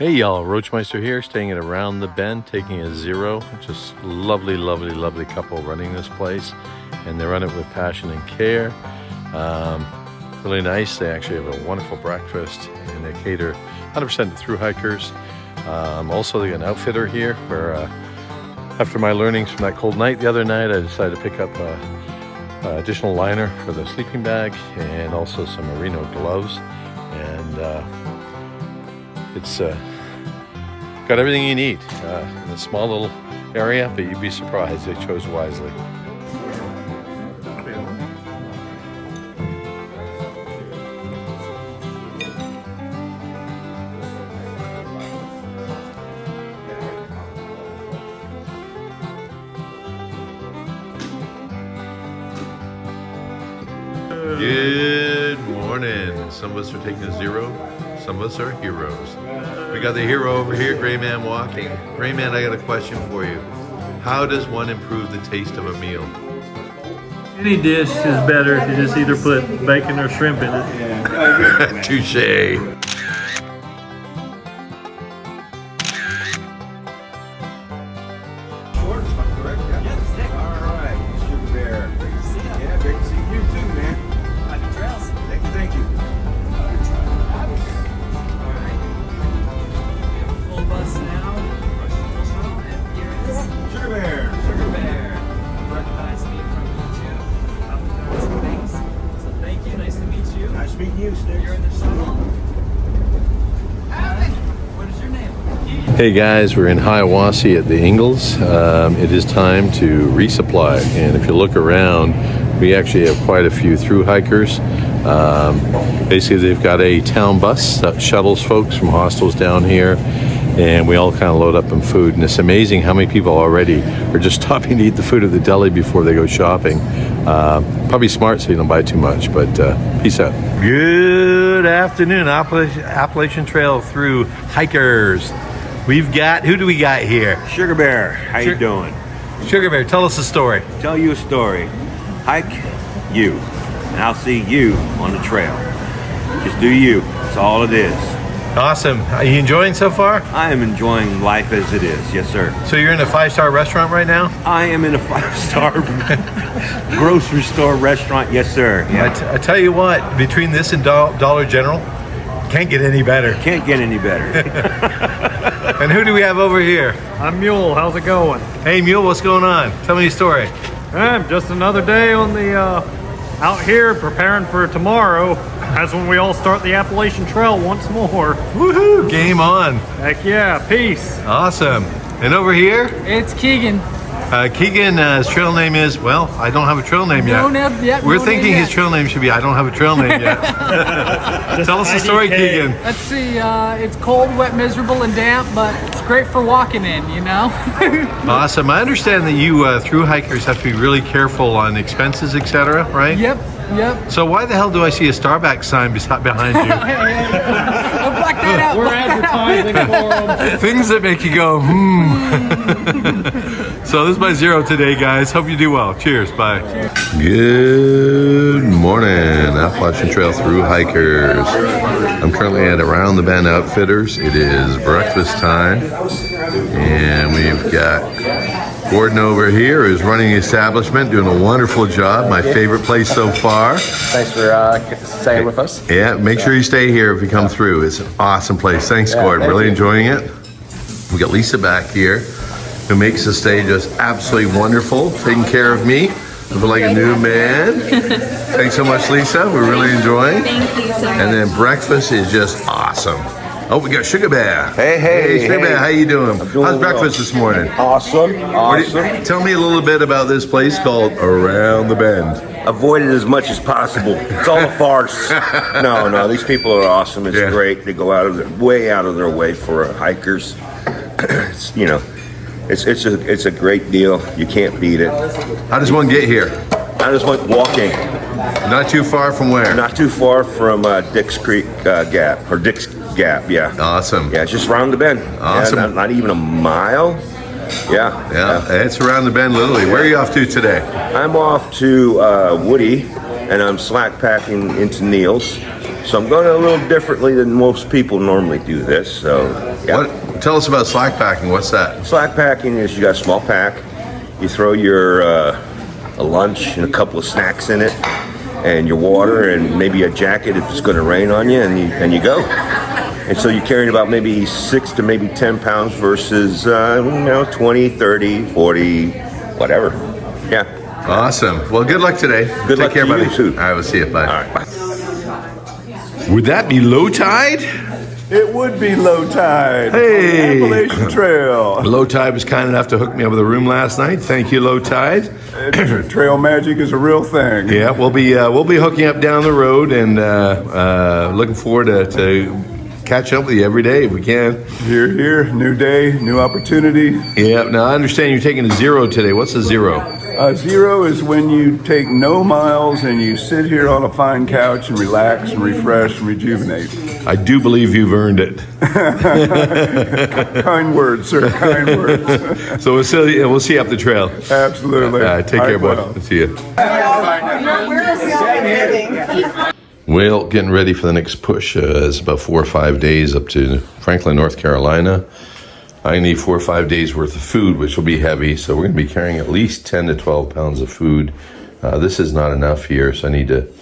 Hey y'all, Roachmeister here, staying at Around the Bend, taking a zero. Just lovely, lovely, lovely couple running this place, and they run it with passion and care. Really nice. They actually have a wonderful breakfast, and they cater 100% to thru hikers. Also, they got an outfitter here where after my learnings from that cold night the other night, I decided to pick up additional liner for the sleeping bag and also some merino gloves. And it's got everything you need in a small little area, but you'd be surprised they chose wisely. Good morning. Some of us are taking a zero, some of us are heroes. We got the hero over here, Gray Man walking. Gray Man, I got a question for you. How does one improve the taste of a meal? Any dish is better if you just either put bacon or shrimp in it. Touche. Hey guys, we're in Hiawassee at the Ingalls. It is time to resupply, and if you look around, we actually have quite a few thru hikers. Basically, they've got a town bus that shuttles folks from hostels down here, and we all kind of load up on food. And it's amazing how many people already are just stopping to eat the food at the deli before they go shopping. Probably smart so you don't buy too much, but peace out. Good afternoon, Appalachian Trail through hikers. We've got, who do we got here? Sugar Bear, how you doing? Sugar Bear, tell us a story. Tell you a story. Hike you, and I'll see you on the trail. Just do you, that's all it is. Awesome. Are you enjoying so far? I am enjoying life as it is, yes sir. So you're in a 5-star restaurant right now? I am in a 5-star grocery store restaurant, yes sir. Yeah. I tell you what, between this and Dollar General, can't get any better. Can't get any better. And who do we have over here? I'm Mule, how's it going? Hey Mule, what's going on? Tell me your story. Just another day on the out here preparing for tomorrow. That's when we all start the Appalachian Trail once more. Woohoo! Game on. Heck yeah, peace. Awesome. And over here? It's Keegan. Keegan's trail name is, well, I don't have a trail name yet. We're thinking his trail name should be, I don't have a trail name yet. Tell us the story, Keegan. Let's see, it's cold, wet, miserable, and damp, but it's great for walking in, you know? Awesome. I understand that you thru hikers have to be really careful on expenses, etc., right? Yep. So why the hell do I see a Starbucks sign behind you? I'll black that out. We're advertising for them. Things that make you go, So this is my zero today, guys. Hope you do well. Cheers. Bye. Good morning, Appalachian Trail thru hikers. I'm currently at Around the Bend Outfitters. It is breakfast time, and we've got Gordon over here is running the establishment, doing a wonderful job. My favorite place so far. Thanks for staying with us. Yeah, make sure you stay here if you come through. It's an awesome place. Thanks, Gordon. Really enjoying it. We got Lisa back here, who makes the stay just absolutely wonderful, taking care of me. I feel like a new man. Thanks so much, Lisa. We're really enjoying. Thank you so much. And then breakfast is just awesome. Oh, we got Sugar Bear. Hey, Sugar Bear, how you doing? How's breakfast this morning? Awesome. Tell me a little bit about this place called Around the Bend. Avoid it as much as possible. It's all a farce. No, these people are awesome. It's great. They go way out of their way for hikers. It's a great deal. You can't beat it. How does one get here? I just went walking. Not too far from where? Not too far from Dick's Creek Gap, or Dick's Gap, yeah. Awesome. Yeah, it's just around the bend. Awesome. Yeah, not even a mile. Yeah. It's around the bend, literally. Where are you off to today? I'm off to Woody and I'm slack packing into Neil's. So I'm going a little differently than most people normally do this. So, yeah. Tell us about slack packing. What's that? Slack packing is you got a small pack. You throw your a lunch and a couple of snacks in it, and your water, and maybe a jacket if it's going to rain on you, and you go. And so you're carrying about maybe 6 to maybe 10 pounds versus 20, 30, 40, whatever. Yeah. Awesome. Well, good luck today. Good luck Take care, to you buddy. too. All right, we'll see you. Bye. All right, bye. Would that be low tide? It would be low tide. Hey. On the Appalachian Trail. Low tide was kind enough to hook me up with a room last night. Thank you, low tide. Trail magic is a real thing. Yeah, we'll be hooking up down the road, and looking forward to catch up with you every day if we can. Here, new day, new opportunity. Yeah. Now I understand you're taking a 0 today. What's a 0? 0 is when you take no miles and you sit here on a fine couch and relax and refresh and rejuvenate. I do believe you've earned it. Kind words, sir. Kind words. So we'll see you up the trail. Absolutely. Take care, bud. See you. Well, getting ready for the next push. It's about 4 or 5 days up to Franklin, North Carolina. I need 4 or 5 days worth of food, which will be heavy. So we're going to be carrying at least 10 to 12 pounds of food. This is not enough here, so I need to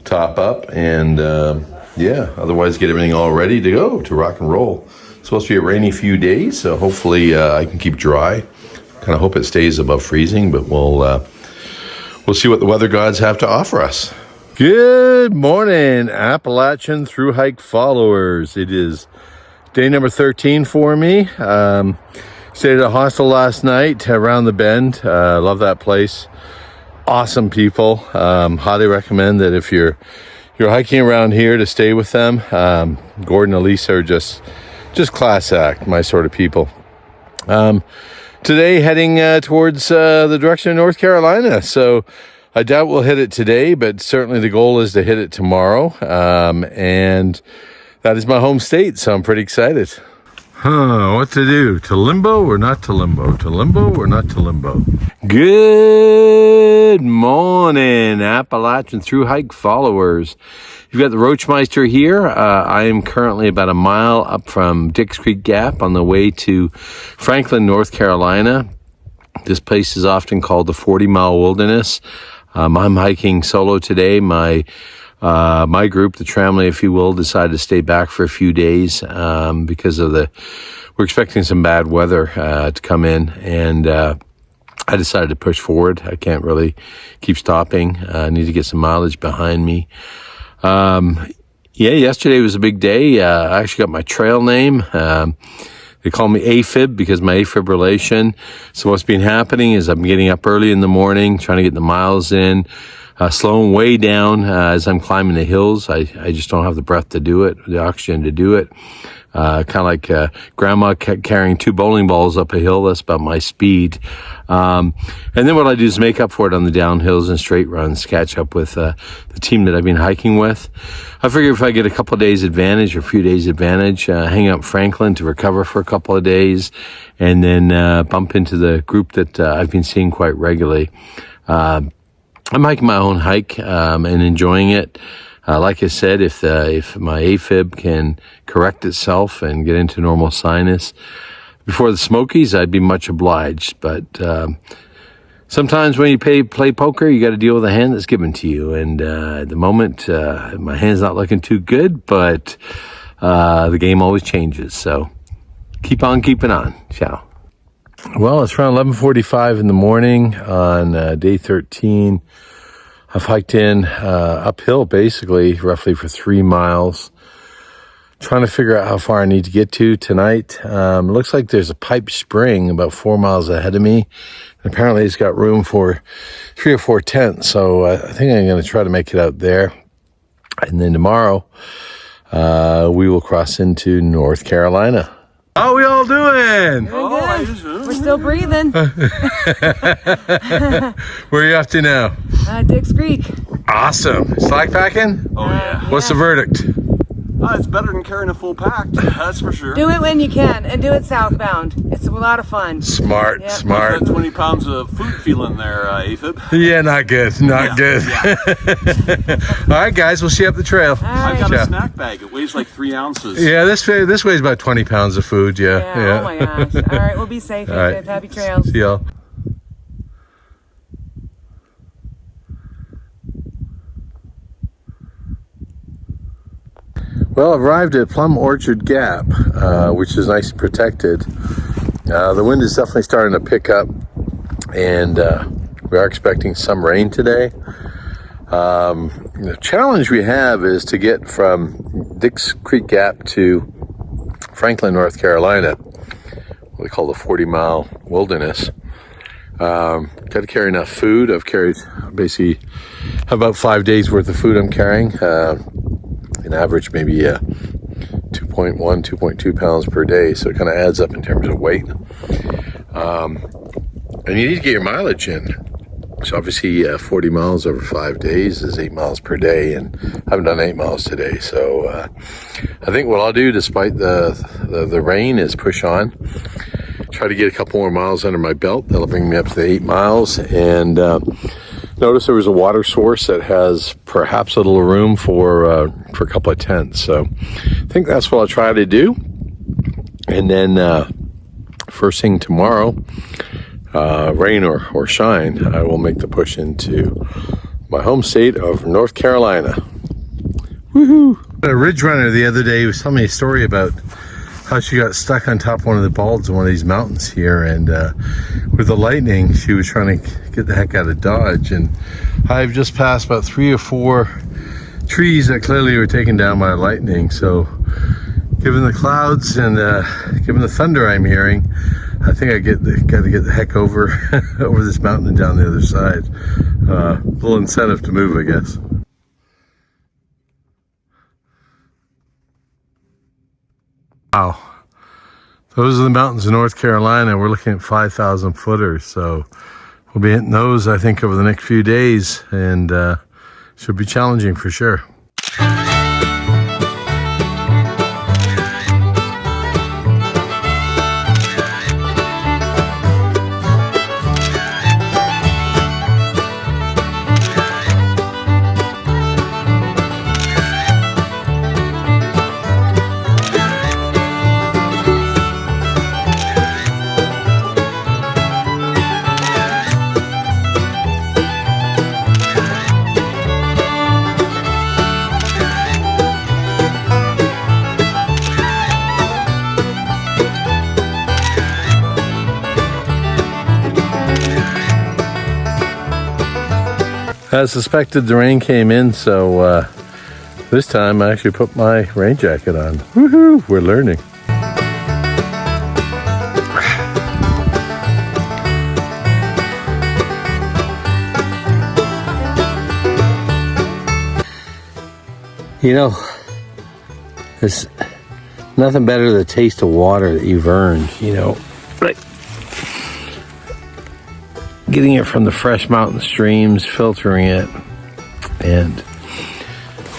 top up and otherwise get everything all ready to go to rock and roll. It's supposed to be a rainy few days, so hopefully I can keep dry. Kind of hope it stays above freezing, but we'll see what the weather gods have to offer us. Good morning, Appalachian Through Hike followers. It is day number 13 for me. Stayed at a hostel last night around the bend. Love that place. Awesome people. Highly recommend that if you're hiking around here to stay with them. Gordon and Elisa are just class act, my sort of people. Today heading towards the direction of North Carolina. So I doubt we'll hit it today, but certainly the goal is to hit it tomorrow. And that is my home state, so I'm pretty excited. What to do? To limbo or not to limbo? To limbo or not to limbo? Good morning, Appalachian Through Hike followers. You've got the Roachmeister here. I am currently about a mile up from Dix Creek Gap on the way to Franklin, North Carolina. This place is often called the 40-mile wilderness. I'm hiking solo today. My group, the Tramley, if you will, decided to stay back for a few days because of we're expecting some bad weather to come in, and I decided to push forward. I can't really keep stopping. I need to get some mileage behind me. Yesterday was a big day. I actually got my trail name. They call me AFib because my afibrillation. So what's been happening is I'm getting up early in the morning, trying to get the miles in, slowing way down as I'm climbing the hills. I just don't have the breath to do it, the oxygen to do it. Kind of like grandma carrying 2 bowling balls up a hill. That's about my speed. And then what I do is make up for it on the downhills and straight runs, catch up with the team that I've been hiking with. I figure if I get a couple of days advantage or a few days advantage, hang out in Franklin to recover for a couple of days, and then bump into the group that I've been seeing quite regularly. I'm hiking my own hike and enjoying it. Like I said, if my AFib can correct itself and get into normal sinus before the Smokies, I'd be much obliged. But sometimes when you play poker, you got to deal with the hand that's given to you. And at the moment, my hand's not looking too good, but the game always changes. So keep on keeping on. Ciao. Well, it's around 11:45 in the morning on day 13. I've hiked in uphill, basically, roughly for 3 miles, trying to figure out how far I need to get to tonight. It looks like there's a pipe spring about 4 miles ahead of me. And apparently it's got room for 3 or 4 tents, so I think I'm going to try to make it out there. And then tomorrow, we will cross into North Carolina. How we all doing? Good. We're still breathing. Where are you off to now? Dix Creek. Awesome. Slack packing? Oh, yeah. What's the verdict? It's better than carrying a full pack, that's for sure. Do it when you can, and do it southbound. It's a lot of fun. Smart, Yep. smart. That 20 pounds of food feeling there, AFib. Yeah, not good, not good. All right, guys, we'll see you up the trail. All right. I've got a snack bag. It weighs like 3 ounces. Yeah, this weighs about 20 pounds of food. Yeah. Oh my gosh. All right, we'll be safe. All right. Happy trails. See y'all. Well, I've arrived at Plum Orchard Gap, which is nice and protected. The wind is definitely starting to pick up, and we are expecting some rain today. The challenge we have is to get from Dix Creek Gap to Franklin, North Carolina, what we call the 40-mile wilderness. Got to carry enough food. I've carried basically about 5 days worth of food I'm carrying. An average maybe 2.1, 2.2 pounds per day. So it kind of adds up in terms of weight. And you need to get your mileage in. So obviously 40 miles over 5 days is 8 miles per day, and I haven't done 8 miles today. So I think what I'll do, despite the rain, is push on. Try to get a couple more miles under my belt. That'll bring me up to the 8 miles. And notice there was a water source that has perhaps a little room for a couple of tents. So I think that's what I'll try to do. And then first thing tomorrow, rain or shine, I will make the push into my home state of North Carolina. Woohoo! A ridge runner the other day was telling me a story about how she got stuck on top of one of the balds of one of these mountains here, and with the lightning she was trying to get the heck out of Dodge, and I've just passed about 3 or 4 trees that clearly were taken down by lightning. So given the clouds and given the thunder I'm hearing, I think I got to get the heck over over this mountain and down the other side. A little incentive to move, I guess. Wow, those are the mountains of North Carolina. We're looking at 5,000 footers, so we'll be hitting those, I think, over the next few days, and should be challenging for sure. As suspected, the rain came in, so this time I actually put my rain jacket on. Woohoo! We're learning. You know, there's nothing better than the taste of water that you've earned, you know. Like getting it from the fresh mountain streams, filtering it, and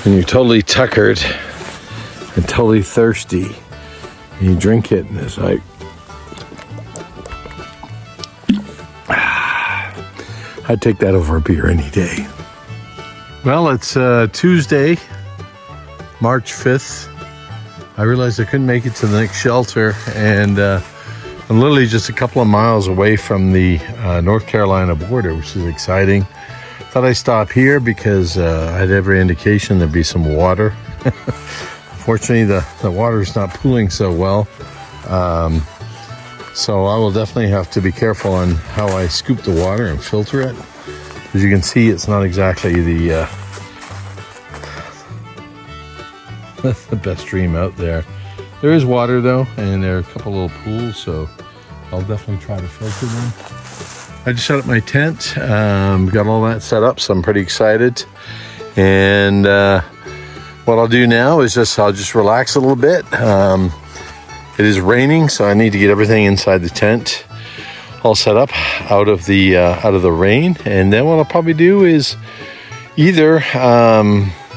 when you're totally tuckered and totally thirsty, and you drink it, and it's like, I'd take that over a beer any day. Well, it's Tuesday, March 5th. I realized I couldn't make it to the next shelter, and I'm literally just a couple of miles away from the North Carolina border, which is exciting. Thought I'd stop here because I had every indication there'd be some water. Unfortunately, the water is not pooling so well. So I will definitely have to be careful on how I scoop the water and filter it. As you can see, it's not exactly the best stream out there. There is water though, and there are a couple little pools, so I'll definitely try to filter them. I just set up my tent, got all that set up, so I'm pretty excited. And what I'll do now is I'll just relax a little bit. It is raining, so I need to get everything inside the tent all set up out of the rain. And then what I'll probably do is either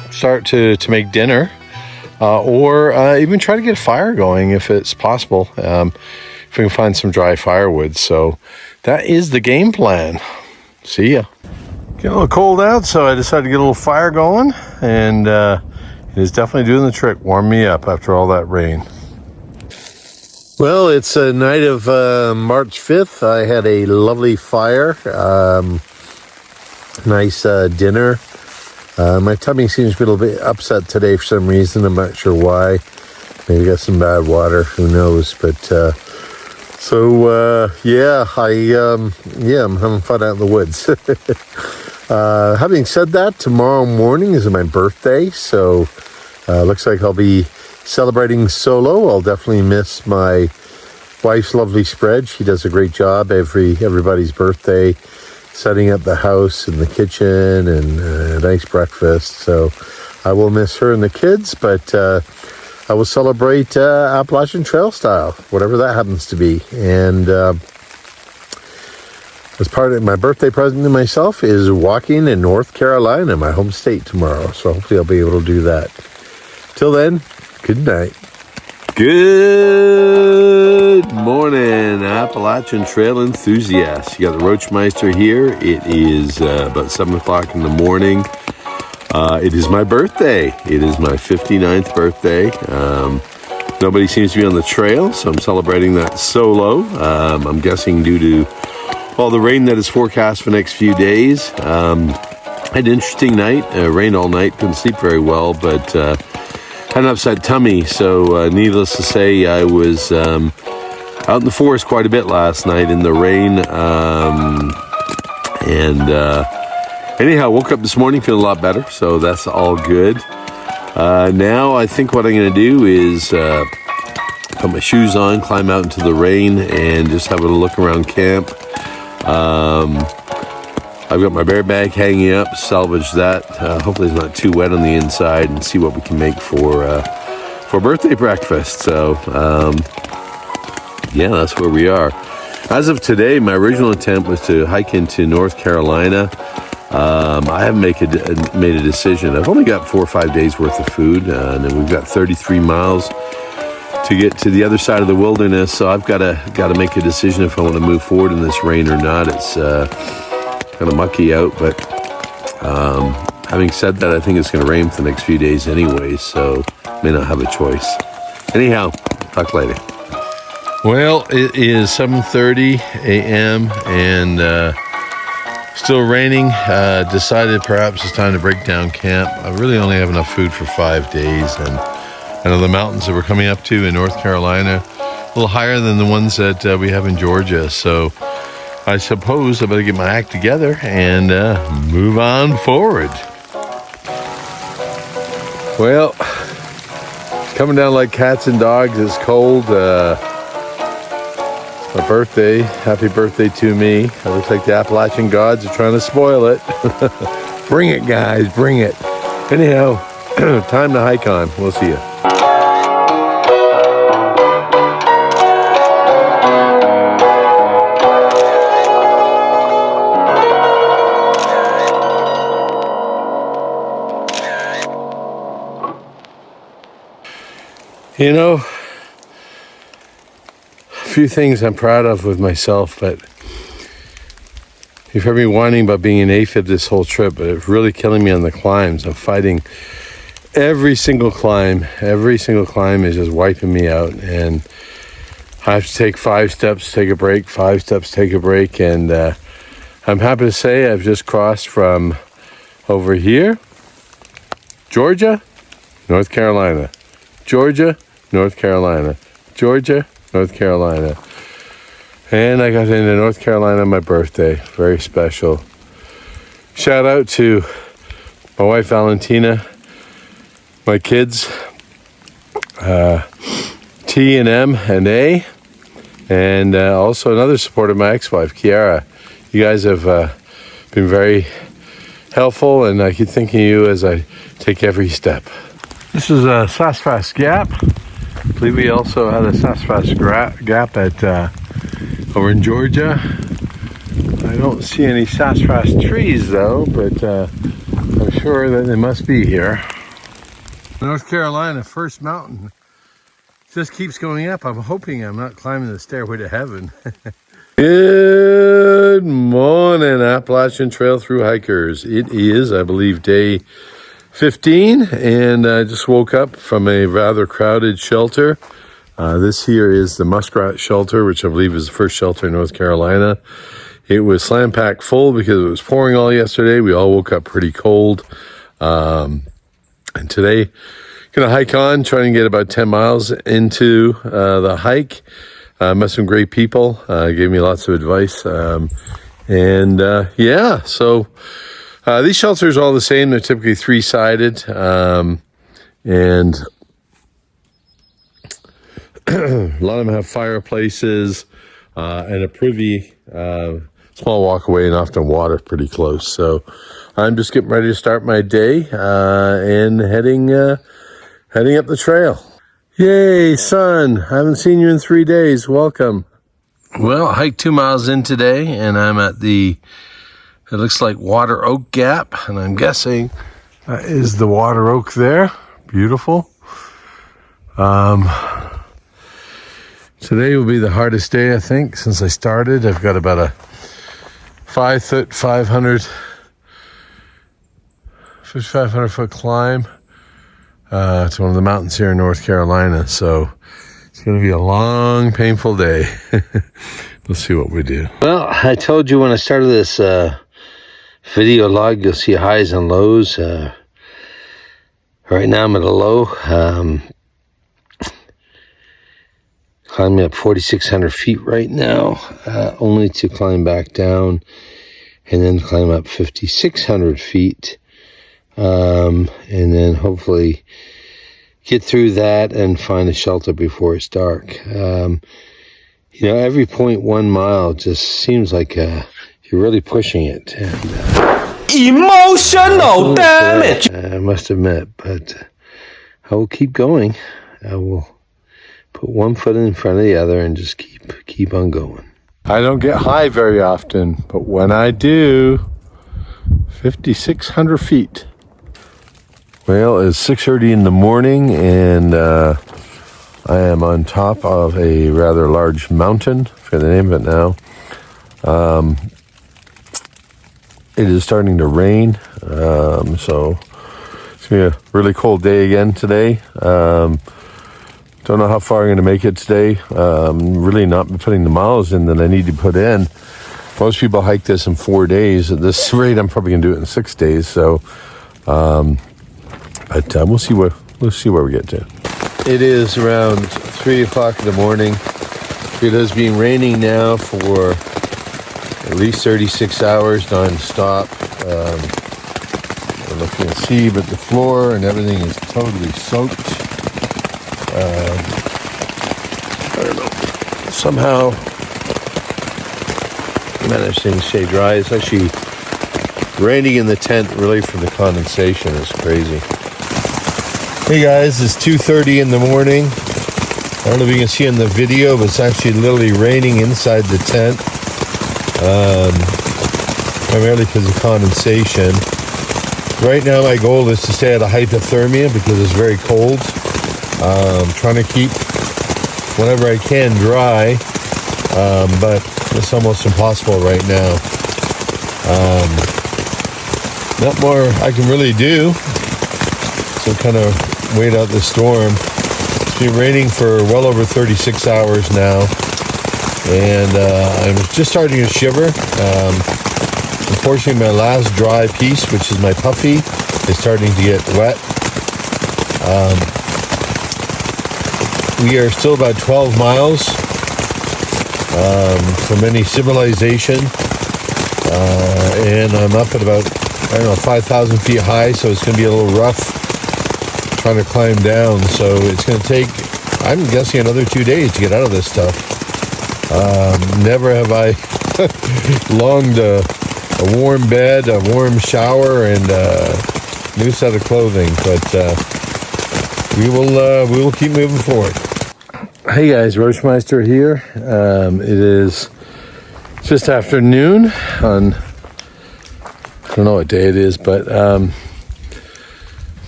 start to make dinner. or even try to get a fire going if it's possible, if we can find some dry firewood. So that is the game plan. See ya. Getting a little cold out, so I decided to get a little fire going, and it is definitely doing the trick. Warm me up after all that rain. Well, it's a night of March 5th. I had a lovely fire, nice dinner. My tummy seems a little bit upset today for some reason. I'm not sure why. Maybe got some bad water. Who knows? But I'm having fun out in the woods. Having said that, tomorrow morning is my birthday, so looks like I'll be celebrating solo. I'll definitely miss my wife's lovely spread. She does a great job everybody's birthday, setting up the house and the kitchen and a nice breakfast. So I will miss her and the kids, but I will celebrate Appalachian Trail style, whatever that happens to be. And as part of my birthday present to myself is walking in North Carolina, my home state, tomorrow. So hopefully I'll be able to do that. Till then, good night. Good morning, Appalachian Trail enthusiasts. You got the Roachmeister here. It is about 7 o'clock in the morning. It is my birthday. It is my 59th birthday. Nobody seems to be on the trail, so I'm celebrating that solo. I'm guessing due to all the rain that is forecast for the next few days. Had an interesting night. Rained all night. Couldn't sleep very well, but had an upset tummy. So needless to say, I was out in the forest quite a bit last night in the rain. Anyhow, woke up this morning feeling a lot better, so that's all good. Now I think what I'm going to do is put my shoes on, climb out into the rain, and just have a look around camp. I've got my bear bag hanging up, salvage that. Hopefully it's not too wet on the inside, and see what we can make for birthday breakfast. So, that's where we are. As of today, my original intent was to hike into North Carolina. I haven't made a decision. I've only got 4 or 5 days worth of food, and then we've got 33 miles to get to the other side of the wilderness. So I've got to make a decision if I want to move forward in this rain or not. It's kind of mucky out, but having said that, I think it's going to rain for the next few days anyway, so may not have a choice. Anyhow, talk later. Well, it is 7:30 a.m. and still raining. Decided perhaps it's time to break down camp. I really only have enough food for 5 days, and I know the mountains that we're coming up to in North Carolina a little higher than the ones that we have in Georgia, so I suppose I better get my act together and move on forward. Well, it's coming down like cats and dogs. It's cold. My birthday. Happy birthday to me. It looks like the Appalachian gods are trying to spoil it. Bring it, guys. Bring it. Anyhow, time to hike on. We'll see you. You know, a few things I'm proud of with myself, but you've heard me whining about being an AFib this whole trip, but it's really killing me on the climbs. I'm fighting every single climb. Every single climb is just wiping me out, and I have to take 5 steps, take a break, 5 steps, take a break, and I'm happy to say I've just crossed from over here, Georgia, North Carolina, Georgia, North Carolina, Georgia, North Carolina. And I got into North Carolina on my birthday. Very special. Shout out to my wife Valentina, my kids, T and M and A, and also another supporter, my ex-wife, Kiara. You guys have been very helpful, and I keep thinking of you as I take every step. This is a Sassafras Gap. I believe we also had a Sassafras Gap at over in Georgia. I don't see any sassafras trees though, but I'm sure that they must be here. North Carolina, first mountain. Just keeps going up. I'm hoping I'm not climbing the stairway to heaven. Good morning, Appalachian Trail Through hikers. It is, I believe, day 15, and I just woke up from a rather crowded shelter. This here is the Muskrat Shelter, which I believe is the first shelter in North Carolina. It was slam packed full because it was pouring all yesterday. We all woke up pretty cold. And today, gonna hike on, trying to get about 10 miles into the hike. Met some great people, gave me lots of advice. Yeah, so these shelters are all the same. They're typically 3-sided. And a lot of them have fireplaces and a privy, small walkway, and often water pretty close. So I'm just getting ready to start my day and heading up the trail. Yay, son! I haven't seen you in 3 days. Welcome. Well, I hiked 2 miles in today, and I'm at it looks like Water Oak Gap, and I'm guessing that is the Water Oak there. Beautiful. Today will be the hardest day, I think, since I started. I've got about a 500 foot climb to one of the mountains here in North Carolina. So it's going to be a long, painful day. We'll see what we do. Well, I told you when I started this video log, you'll see highs and lows. Right now I'm at a low. Climbing up 4,600 feet right now, only to climb back down and then climb up 5,600 feet. And then hopefully get through that and find a shelter before it's dark. Every 0.1 mile just seems like you're really pushing it. And, emotional damage! I must admit, but I will keep going. I will put one foot in front of the other and just keep on going. I don't get high very often, but when I do, 5,600 feet. Well, it's 6:30 in the morning, and I am on top of a rather large mountain. I forget the name of it now. It is starting to rain, so it's going to be a really cold day again today. Don't know how far I'm going to make it today. Really not putting the miles in that I need to put in. Most people hike this in 4 days. At this rate, I'm probably going to do it in 6 days. So, but we'll see where we get to. It is around 3 o'clock in the morning. It has been raining now for at least 36 hours non-stop. I don't know if you can see, but the floor and everything is totally soaked. I don't know. Somehow managed to stay dry. It's actually raining in the tent really from the condensation. It's crazy. Hey guys, it's 2:30 in the morning. I don't know if you can see in the video, but it's actually literally raining inside the tent. Primarily because of condensation. Right now my goal is to stay at a hypothermia because it's very cold. Trying to keep whatever I can dry, but it's almost impossible right now. Not more I can really do, so kind of wait out the storm. It's been raining for well over 36 hours now, and I'm just starting to shiver. Unfortunately, my last dry piece, which is my puffy, is starting to get wet. We are still about 12 miles from any civilization, and I'm up at about, 5,000 feet high, so it's going to be a little rough trying to climb down. So it's going to take, I'm guessing, another 2 days to get out of this stuff. Never have I longed a warm bed, a warm shower, and a new set of clothing, but we will keep moving forward. Hey guys, Roachmeister here. It is just afternoon on, I don't know what day it is, but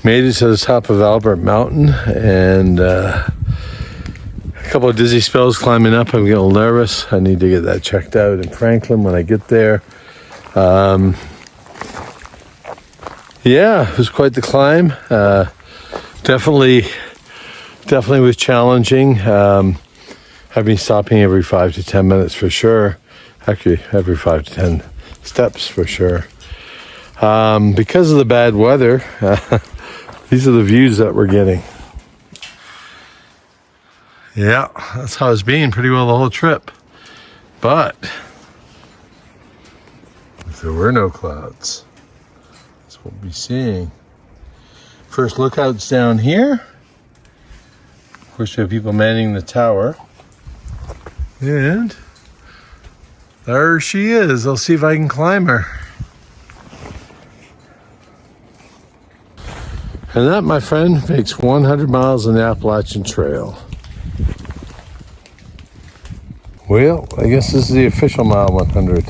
Made it to the top of Albert Mountain, and a couple of dizzy spells climbing up. I'm getting a little nervous. I need to get that checked out in Franklin when I get there. Yeah, it was quite the climb. Definitely was challenging. I've been stopping every 5 to 10 minutes for sure. Actually, every 5 to 10 steps for sure. Because of the bad weather, these are the views that we're getting. Yeah, that's how it's been pretty well the whole trip. But if there were no clouds, that's what we'll be seeing. First lookouts down here. Of course, we have people manning the tower. And there she is. I'll see if I can climb her. And that, my friend, makes 100 miles on the Appalachian Trail. Well, I guess this is the official mile 100.